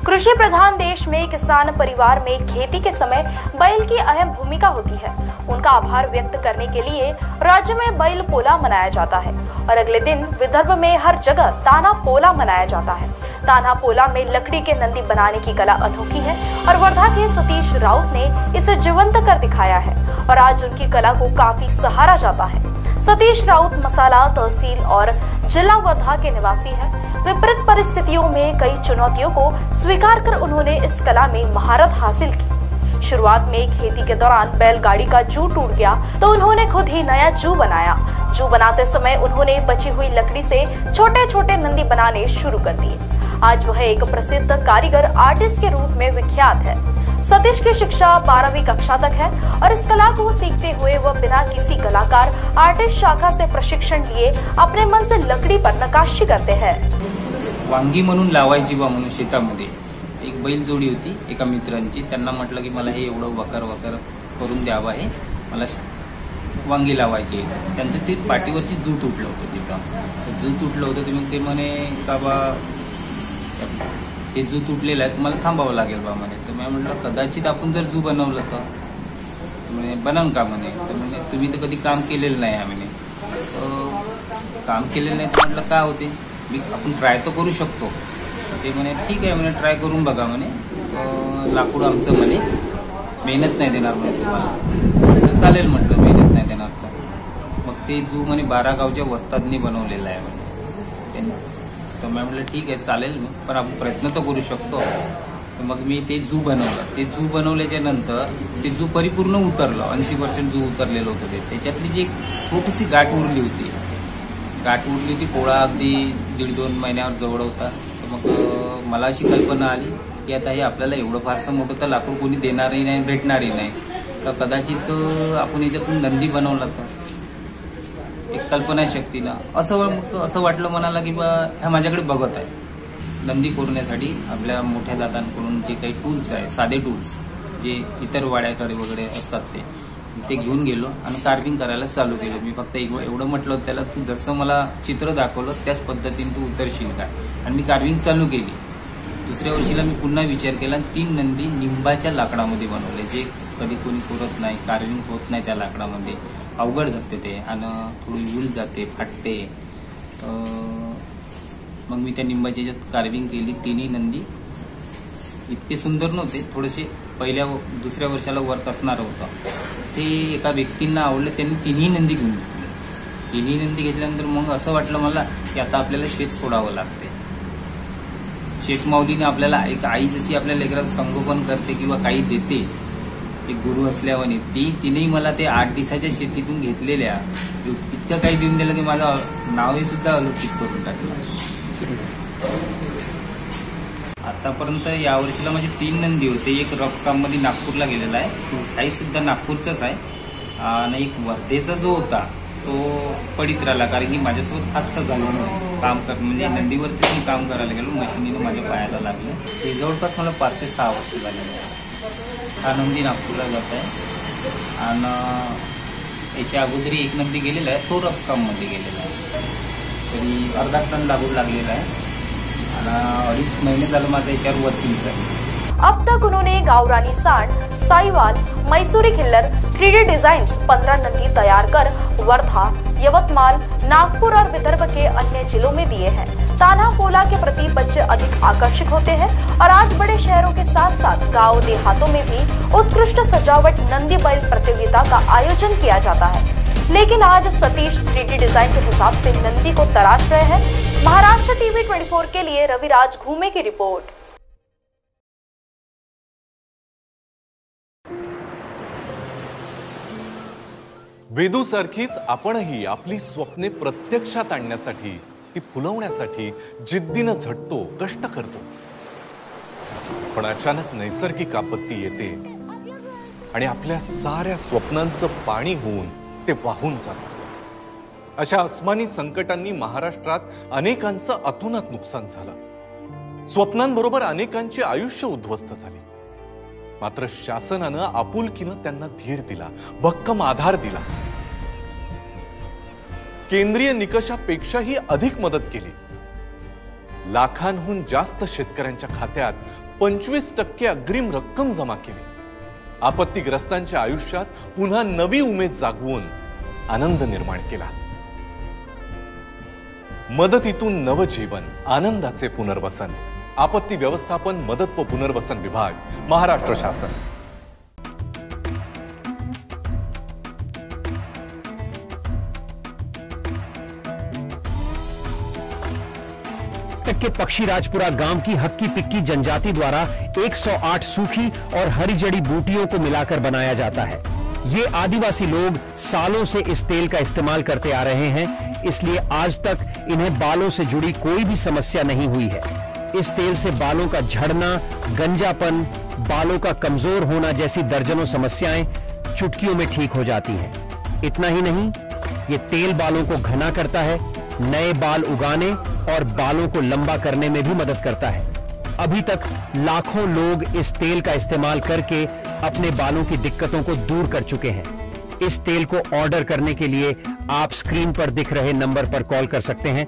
कृषि प्रधान देश में किसान परिवार में खेती के समय बैल की अहम भूमिका होती है। उनका आभार व्यक्त करने के लिए राज्य में बैल पोला मनाया जाता है और अगले दिन विदर्भ में हर जगह ताना पोला मनाया जाता है। ताना पोला में लकड़ी के नंदी बनाने की कला अनोखी है और वर्धा के सतीश राउत ने इसे जीवंत कर दिखाया है और आज उनकी कला को काफी सहारा जाता है। सतीश राउत मसाला तहसील और जिला वर्धा के निवासी हैं। विपरीत परिस्थितियों में कई चुनौतियों को स्वीकार कर उन्होंने इस कला में महारत हासिल की। शुरुआत में खेती के दौरान बैलगाड़ी का जू टूट गया तो उन्होंने खुद ही नया जू बनाया। जू बनाते समय उन्होंने बची हुई लकड़ी से छोटे छोटे नंदी बनाने शुरू कर दिए। आज वह एक प्रसिद्ध कारीगर आर्टिस्ट के रूप में विख्यात है। सतीश की शिक्षा 12वीं कक्षा तक है और इस कला को सीखते हुए वह बिना किसी कलाकार आर्टिस्ट शाखा से प्रशिक्षण लिए अपने मन से लकड़ी पर नकाशी करते हैं। वांगी म्हणून लावायची बा म्हणून शेतामध्ये एक बैल जोडी होती एका मित्रांची। त्यांना म्हटलं की मला हे एवढं वकर वकर करून द्यावं आहे, मला वांगी लावायची। त्यांचं ते पाठीवरची जू तुटलं होतं तिथं। जू तुटलं होतं मग ते म्हणे का बा हे जू तुटलेलं आहे, तुम्हाला थांबावं लागेल बा म्हणे। तर मी म्हटलं कदाचित आपण जर जू बनवलं तर म्हणे बनन का म्हणे। तर म्हणे तुम्ही तर कधी काम केलेलं नाही आहे म्हणे। काम केलेलं नाही तर म्हटलं काय होते, मी आपण ट्राय तर करू शकतो। ते म्हणे ठीक आहे म्हणे, ट्राय करून बघा म्हणे। लाकूड आमचं म्हणे मेहनत नाही देणार म्हणे तुम्हाला। तर चालेल म्हटलं, मेहनत नाही देणार तर मग ते जू म्हणे 12 गावच्या वस्तादनी बनवलेलं आहे म्हणे। तर मी म्हटलं ठीक आहे चालेल, पण आपण प्रयत्न तर करू शकतो। तर मग मी ते जू बनवलं। ते जू बनवल्याच्या नंतर ते जू परिपूर्ण उतरलं, 80% जू उतरलेलं होतं ते। त्याच्यातली जी एक छोटीशी गाठ उरली होती, पोळा अगदी 1.5-2 महिन्यावर जवळ होता। तर मग मला अशी कल्पना आली की आता हे आपल्याला एवढं फारसं मोठं तर लाकूड कोणी देणारही नाही, भेटणारही नाही, तर कदाचित आपण याच्यातून नंदी बनवला तर एक कल्पनाशक्तीनं असं वाटलं मनाला की बा ह्या माझ्याकडे बघत आहे। नंदी कोरण्यासाठी आपल्या मोठ्या दादांकडून जे काही टूल्स आहे, साधे टूल्स जे इतर वाड्याकडे वगैरे असतात ते घेऊन गेलो आणि कार्विंग करायला चालू केलं। मी फक्त एवढं म्हटलं त्याला, तू जसं मला चित्र दाखवलं त्याच पद्धतीने तू उतरशील काय, आणि मी कार्विंग चालू केली। दुसऱ्या वर्षीला मी पुन्हा विचार केला, 3 नंदी निंबाच्या लाकडामध्ये बनवले, जे कधी कोणी करत नाही, कार्विंग होत नाही त्या लाकडामध्ये, अवघड जाते ते आणि थोडी ऊल जाते, फाटते। मग मी त्या निंबाच्या याच्यात कार्विंग केली। 3ही नंदी इतके सुंदर नव्हते, थोडेसे दुसऱ्या वर्षाला वर्क असणार होतं। ते एका व्यक्तींना आवडलं, त्यांनी 3ही नंदी घेऊन घेतली। 3ही नंदी घेतल्यानंतर मग असं वाटलं मला की आता आपल्याला शेत सोडावं लागते। शेतमाऊलीने आपल्याला एक आई जशी आपल्या लेकराचं संगोपन करते किंवा काही देते, एक गुरु असल्यावानी तिनेही मला ते 8 दिवसाच्या शेतीतून घेतलेल्या इतकं काही देऊन दिलं की माझं नावही सुद्धा अलौकिक करून टाकलं। आतापर्यंत या वर्षीला माझे 3 नंदी होते। एक रफकाम मध्ये नागपूरला गेलेला आहे, काही सुद्धा नागपूरचाच आहे, आणि एक वर्धेचा जो होता तो पडित राहिला, कारण की माझ्यासोबत हादसा झाला काम म्हणजे नंदीवरतीच मी काम करायला गेलो, मशिनीने माझ्या पायाला लागलं। हे जवळपास मला 5 ते 6 वर्ष झालेले आहे। हा नंदी नागपूरला जात आहे आणि याच्या अगोदरी एक नंदी गेलेला आहे, तो रफकाम मध्ये गेलेला आहे, तरी अर्धा टन लागून लागलेला आहे आणि 2.5 महिने झालं माझं याच्यावर वर्किंग आहे। अब तक उन्होंने गावरानी सांड, साहिवाल, मैसूरी खिल्लर 3D डिजाइन्स 15 नंदी तैयार कर वर्धा, यवतमाल, नागपुर और विदर्भ के अन्य जिलों में दिए हैं। ताना पोला के प्रति बच्चे अधिक आकर्षित होते हैं और आज बड़े शहरों के साथ साथ गांव देहातों में भी उत्कृष्ट सजावट नंदी बैल प्रतियोगिता का आयोजन किया जाता है। लेकिन आज सतीश 3D डिजाइन के हिसाब से नंदी को तराश रहे हैं। महाराष्ट्र टीवी 24 के लिए रविराज घूमे की रिपोर्ट। वेदूसारखीच आपणही आपली स्वप्ने प्रत्यक्षात आणण्यासाठी, ती फुलवण्यासाठी जिद्दीनं झटतो, कष्ट करतो। पण अचानक नैसर्गिक आपत्ती येते आणि आपल्या साऱ्या स्वप्नांचं पाणी होऊन ते वाहून जातं। अशा अस्मानी संकटांनी महाराष्ट्रात अनेकांचं अतोनात नुकसान झालं। स्वप्नांबरोबर अनेकांचे आयुष्य उद्ध्वस्त झाले। मात्र शासनानं आपुलकीनं त्यांना धीर दिला, भक्कम आधार दिला, केंद्रीय निकषापेक्षाही अधिक मदत केली। लाखांहून जास्त शेतकऱ्यांच्या खात्यात 25% अग्रिम रक्कम जमा केली. आपत्तीग्रस्तांच्या आयुष्यात पुन्हा नवी उमेद जागवून आनंद निर्माण केला. मदतीतून नवजीवन, आनंदाचे पुनर्वसन. आपत्ती व्यवस्थापन, मदत व पुनर्वसन विभाग, महाराष्ट्र शासन. के पक्षीराजपुरा गांव की हक्की पिक्की जनजाति द्वारा 108 सूखी और हरी जड़ी बूटियों को मिलाकर बनाया जाता है. ये आदिवासी लोग सालों से इस तेल का इस्तेमाल करते आ रहे हैं, इसलिए आज तक इन्हें बालों से जुड़ी कोई भी समस्या नहीं हुई है. इस तेल से बालों का झड़ना, गंजापन, बालों का कमजोर होना जैसी दर्जनों समस्याएं चुटकियों में ठीक हो जाती हैं. इतना ही नहीं, ये तेल बालों को घना करता है, नए बाल उगाने और बालों को लंबा करने में भी मदद करता है. अभी तक लाखों लोग इस तेल का इस्तेमाल करके अपने बालों की दिक्कतों को दूर कर चुके हैं. इस तेल को ऑर्डर करने के लिए आप स्क्रीन पर दिख रहे नंबर पर कॉल कर सकते हैं.